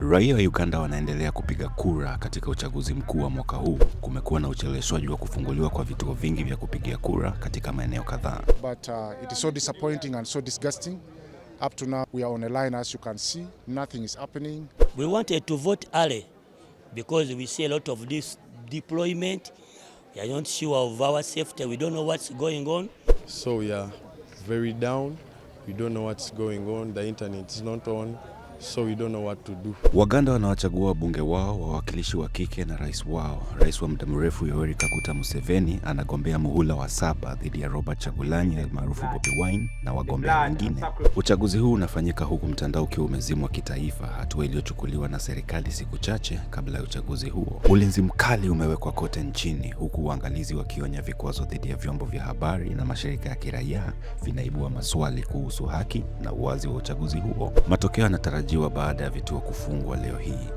Raia wa Uganda wanaendelea kupiga kura katika uchaguzi mkuu wa mwaka huu. Kumekuwa na ucheleweshwaji wa kufunguliwa kwa vituo vingi vya kupigia kura katika maeneo kadhaa. But it is so disappointing and so disgusting. Up to now we are on a line, as you can see. Nothing is happening. We wanted to vote early because we see a lot of this deployment. We are not sure of our safety. We don't know what's going on. So we are very down. We don't know what's going on. The internet is not on. So we don't know what to do. Waganda wanawachagua wabunge wao, wawakilishi wa kike na rais wao. Rais wa muda mrefu Yoweri Kaguta Museveni anagombea muhula wa 7 dhidi ya Robert Kyagulanyi almaarufu Bobi Wine na wagombea wengine. Uchaguzi huu unafanyika huku mtandao ukiwa umezimwa kitaifa, hatua iliyochukuliwa na serikali siku chache kabla ya uchaguzi huo. Ulinzi mkali umewekwa kote nchini, huku waangalizi wakionya vikwazo dhidi ya vyombo vya habari na mashirika ya kiraia vinaibua maswali kuhusu haki na uwazi wa uchaguzi huo. Matokeo yanatarajiwa baada ya vituo kufungwa leo hii.